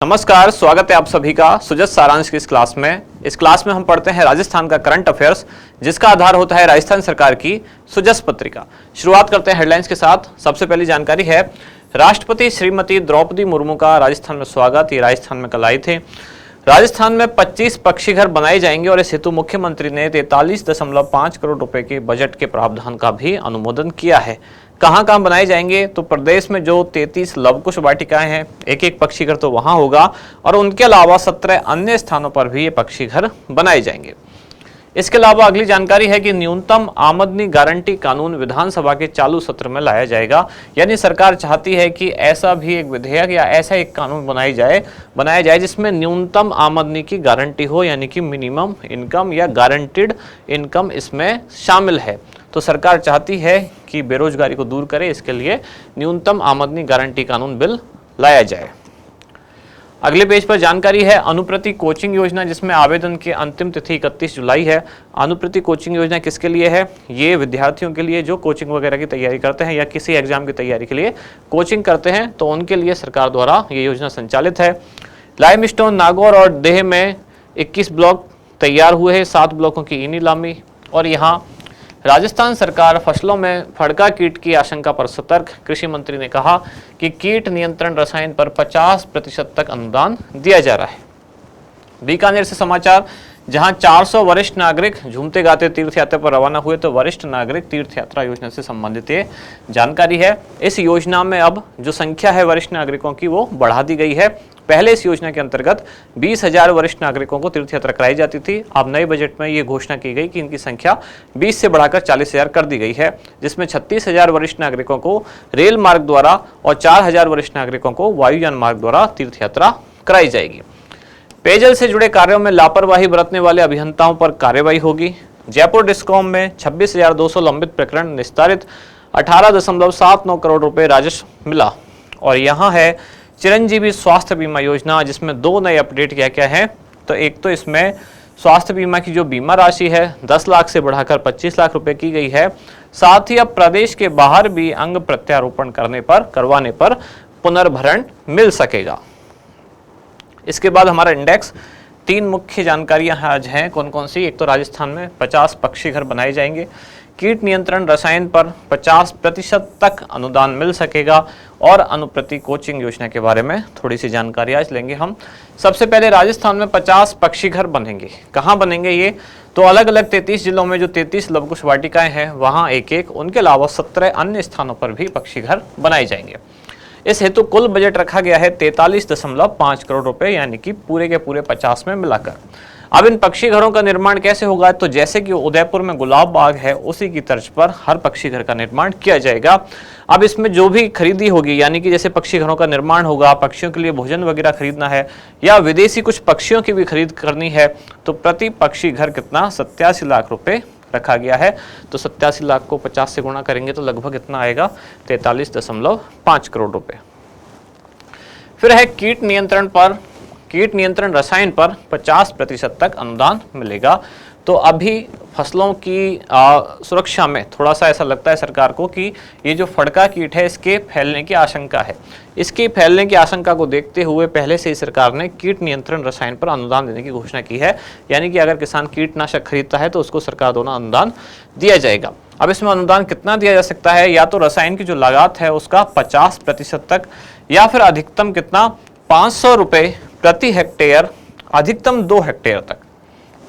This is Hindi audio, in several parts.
नमस्कार, स्वागत है आप सभी का सुजत सारांश की इस क्लास में। इस क्लास में हम पढ़ते हैं राजस्थान का करंट अफेयर्स, जिसका आधार होता है राजस्थान सरकार की सुजस पत्रिका। शुरुआत करते हैं हेडलाइंस के साथ। सबसे पहली जानकारी है राष्ट्रपति श्रीमती द्रौपदी मुर्मू का राजस्थान में स्वागत। ये राजस्थान में कल आए थे। राजस्थान में 25 पक्षी घर बनाए जाएंगे और इस हेतु मुख्यमंत्री ने 43.5 करोड़ रुपए के बजट के प्रावधान का भी अनुमोदन किया है। कहां कहां बनाए जाएंगे? तो प्रदेश में जो 33 लवकुश वाटिकाएं हैं, एक पक्षी घर तो वहां होगा और उनके अलावा 17 अन्य स्थानों पर भी ये पक्षी घर बनाए जाएंगे। इसके अलावा अगली जानकारी है कि न्यूनतम आमदनी गारंटी कानून विधानसभा के चालू सत्र में लाया जाएगा। यानी सरकार चाहती है कि ऐसा भी एक विधेयक या ऐसा एक कानून बनाया जाए जिसमें न्यूनतम आमदनी की गारंटी हो, यानी कि मिनिमम इनकम या गारंटीड इनकम इसमें शामिल है। तो सरकार चाहती है कि बेरोजगारी को दूर करे, इसके लिए न्यूनतम आमदनी गारंटी कानून बिल लाया जाए। अगले पेज पर जानकारी है अनुप्रति कोचिंग योजना, जिसमें आवेदन की अंतिम तिथि 31 जुलाई है। अनुप्रति कोचिंग योजना किसके लिए है? ये विद्यार्थियों के लिए जो कोचिंग वगैरह की तैयारी करते हैं या किसी एग्जाम की तैयारी के लिए कोचिंग करते हैं, तो उनके लिए सरकार द्वारा ये योजना संचालित है। लाइमस्टोन, नागौर और देह में 21 ब्लॉक तैयार हुए हैं, 7 ब्लॉकों की नीलामी। और यहाँ राजस्थान सरकार फसलों में फड़का कीट की आशंका पर सतर्क। कृषि मंत्री ने कहा कि कीट नियंत्रण रसायन पर 50% तक अनुदान दिया जा रहा है। बीकानेर से समाचार, जहां 400 वरिष्ठ नागरिक झूमते गाते तीर्थ यात्रा पर रवाना हुए, तो वरिष्ठ नागरिक तीर्थ यात्रा योजना से संबंधित ये जानकारी है। इस योजना में अब जो संख्या है वरिष्ठ नागरिकों की वो बढ़ा दी गई है। पहले इस योजना के अंतर्गत 20,000 वरिष्ठ नागरिकों को तीर्थ यात्रा कराई जाती थी। अब नए बजट में ये घोषणा की गई कि इनकी संख्या 20 से बढ़ाकर 40,000 कर दी गई है, जिसमें 36,000 वरिष्ठ नागरिकों को रेल मार्ग द्वारा और 4,000 वरिष्ठ नागरिकों को वायुयान मार्ग द्वारा तीर्थ यात्रा कराई जाएगी। पेयजल से जुड़े कार्यों में लापरवाही बरतने वाले अभियंताओं पर कार्रवाई होगी। जयपुर डिस्कॉम में 26,200 लंबित प्रकरण निस्तारित, 18.79 करोड़ रुपए राजस्व मिला। और यहाँ है चिरंजीवी स्वास्थ्य बीमा योजना, जिसमें 2 नए अपडेट क्या है। तो एक तो इसमें स्वास्थ्य बीमा की जो बीमा राशि है 10 लाख से बढ़ाकर 25 लाख रुपए की गई है। साथ ही अब प्रदेश के बाहर भी अंग प्रत्यारोपण करवाने पर पुनर्भरण मिल सकेगा। इसके बाद हमारा इंडेक्स 3 मुख्य जानकारियां आज हैं। कौन कौन सी? एक तो राजस्थान में 50 पक्षी घर बनाए जाएंगे, कीट नियंत्रण रसायन पर 50% तक अनुदान मिल सकेगा और अनुप्रति कोचिंग योजना के बारे में थोड़ी सी जानकारी आज लेंगे हम। सबसे पहले राजस्थान में 50 पक्षी घर बनेंगे। कहाँ बनेंगे ये? तो अलग अलग 33 जिलों में जो 33 लवकुश वाटिकाएं हैं वहाँ एक, उनके अलावा 17 अन्य स्थानों पर भी पक्षी घर बनाए जाएंगे। इस हेतु कुल बजट रखा गया है 43.5 करोड़ रुपए, यानी कि पूरे के पूरे 50 में मिलाकर। अब इन पक्षी घरों का निर्माण कैसे होगा? तो जैसे कि उदयपुर में गुलाब बाग है, उसी की तर्ज पर हर पक्षी घर का निर्माण किया जाएगा। अब इसमें जो भी खरीदी होगी, यानी कि जैसे पक्षी घरों का निर्माण होगा, पक्षियों के लिए भोजन वगैरह खरीदना है या विदेशी कुछ पक्षियों की भी खरीद करनी है, तो प्रति पक्षी घर कितना? 87 लाख रुपए रखा गया है। तो 87 लाख को 50 से गुणा करेंगे तो लगभग इतना आएगा 43.5 करोड़ रुपए। फिर है कीट नियंत्रण रसायन पर 50% तक अनुदान मिलेगा। तो अभी फसलों की सुरक्षा में थोड़ा सा ऐसा लगता है सरकार को कि ये जो फड़का कीट है इसके फैलने की आशंका है। इसके फैलने की आशंका को देखते हुए पहले से ही सरकार ने कीट नियंत्रण रसायन पर अनुदान देने की घोषणा की है। यानी कि अगर किसान कीटनाशक खरीदता है तो उसको सरकार द्वारा अनुदान दिया जाएगा। अब इसमें अनुदान कितना दिया जा सकता है? या तो रसायन की जो लागत है उसका 50% तक, या फिर अधिकतम कितना? 500 रुपये प्रति हेक्टेयर, अधिकतम 2 हेक्टेयर तक।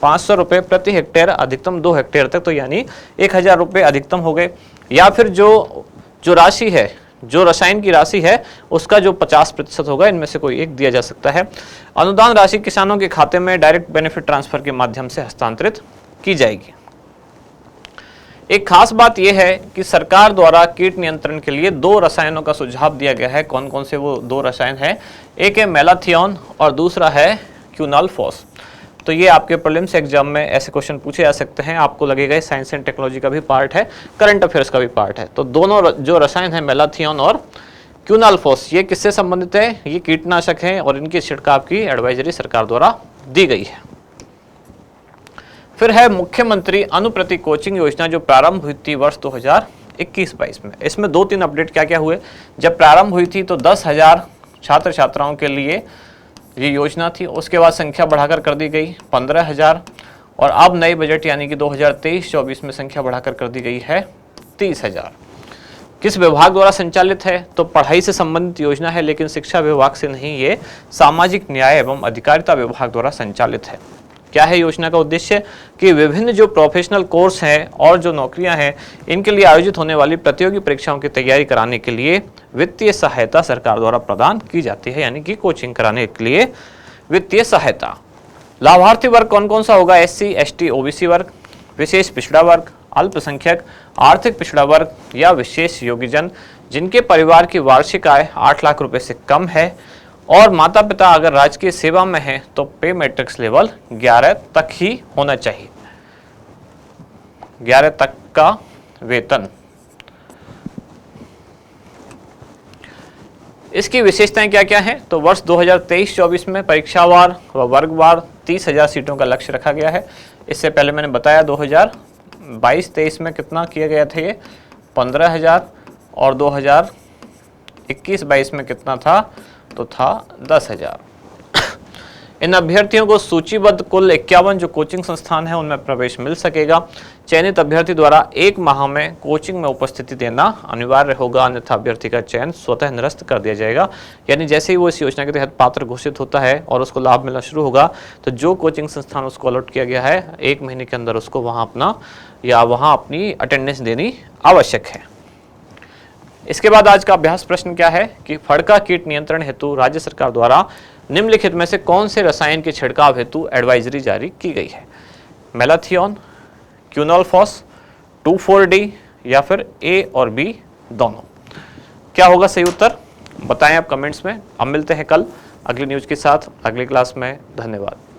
500 रुपये प्रति हेक्टेयर, अधिकतम 2 हेक्टेयर तक, तो यानी 1,000 रुपये अधिकतम हो गए। या फिर जो राशि है, जो रसायन की राशि है उसका जो 50% होगा, इनमें से कोई एक दिया जा सकता है। अनुदान राशि किसानों के खाते में डायरेक्ट बेनिफिट ट्रांसफर के माध्यम से हस्तांतरित की जाएगी। एक खास बात यह है कि सरकार द्वारा कीट नियंत्रण के लिए 2 रसायनों का सुझाव दिया गया है। कौन कौन से वो 2 रसायन हैं? एक है मेलाथियोन और दूसरा है क्यूनालफॉस। तो ये आपके प्रीलिम्स एग्जाम में ऐसे क्वेश्चन पूछे जा सकते हैं। आपको लगेगा साइंस एंड टेक्नोलॉजी का भी पार्ट है, करंट अफेयर्स का भी पार्ट है। तो दोनों जो रसायन है मेलाथियोन और क्यूनालफॉस, ये किससे संबंधित है? ये कीटनाशक हैं और इनके छिड़काव की एडवाइजरी सरकार द्वारा दी गई है। फिर है मुख्यमंत्री अनुप्रति कोचिंग योजना, जो प्रारंभ हुई थी वर्ष 2021-22 में। इसमें 2-3 अपडेट क्या क्या हुए। जब प्रारंभ हुई थी तो 10,000 छात्र छात्राओं के लिए ये योजना थी। उसके बाद संख्या बढ़ाकर कर दी गई 15,000 और अब नए बजट यानी कि 2023-24 में संख्या बढ़ाकर कर दी गई है 30,000। किस विभाग द्वारा संचालित है? तो पढ़ाई से संबंधित योजना है, लेकिन शिक्षा विभाग से नहीं, ये सामाजिक न्याय एवं अधिकारिता विभाग द्वारा संचालित है। क्या है योजना का उद्देश्य? कि विभिन्न जो प्रोफेशनल कोर्स हैं और जो नौकरियां हैं, इनके लिए आयोजित होने वाली प्रतियोगी परीक्षाओं की तैयारी कराने के लिए वित्तीय सहायता सरकार द्वारा प्रदान की जाती है, यानी कि कोचिंग कराने के लिए वित्तीय सहायता। लाभार्थी वर्ग कौन कौन सा होगा? SC, ST, OBC वर्ग, विशेष पिछड़ा वर्ग, अल्पसंख्यक, आर्थिक पिछड़ा वर्ग या विशेष योग्यजन जिनके परिवार की वार्षिक आय 8 लाख रुपए से कम है और माता पिता अगर राजकीय सेवा में हैं तो पे मैट्रिक्स लेवल 11 तक ही होना चाहिए, 11 तक का वेतन। इसकी विशेषताएं क्या क्या हैं? तो वर्ष 2023-24 में परीक्षावार व वर्गवार 30,000 सीटों का लक्ष्य रखा गया है। इससे पहले मैंने बताया 2022-23 में कितना किया गया था, ये 15,000 और 2021-22 में कितना था? तो था 10,000। इन अभ्यर्थियों को सूचीबद्ध कुल 51 जो कोचिंग संस्थान है उनमें प्रवेश मिल सकेगा। चयनित अभ्यर्थी द्वारा 1 माह में कोचिंग में उपस्थिति देना अनिवार्य होगा, अन्यथा अभ्यर्थी का चयन स्वतः निरस्त कर दिया जाएगा। यानी जैसे ही वो इस योजना के तहत पात्र घोषित होता है और उसको लाभ मिलना शुरू होगा, तो जो कोचिंग संस्थान उसको अलॉट किया गया है 1 महीने के अंदर उसको वहाँ अपनी अटेंडेंस देनी आवश्यक है। इसके बाद आज का अभ्यास प्रश्न क्या है कि फड़का कीट नियंत्रण हेतु राज्य सरकार द्वारा निम्नलिखित में से कौन से रसायन के छिड़काव हेतु एडवाइजरी जारी की गई है? मेलाथियोन, क्यूनोलफॉस, 2,4-D या फिर A और B दोनों। क्या होगा सही उत्तर? बताएं आप कमेंट्स में। अब मिलते हैं कल अगली न्यूज के साथ अगली क्लास में। धन्यवाद।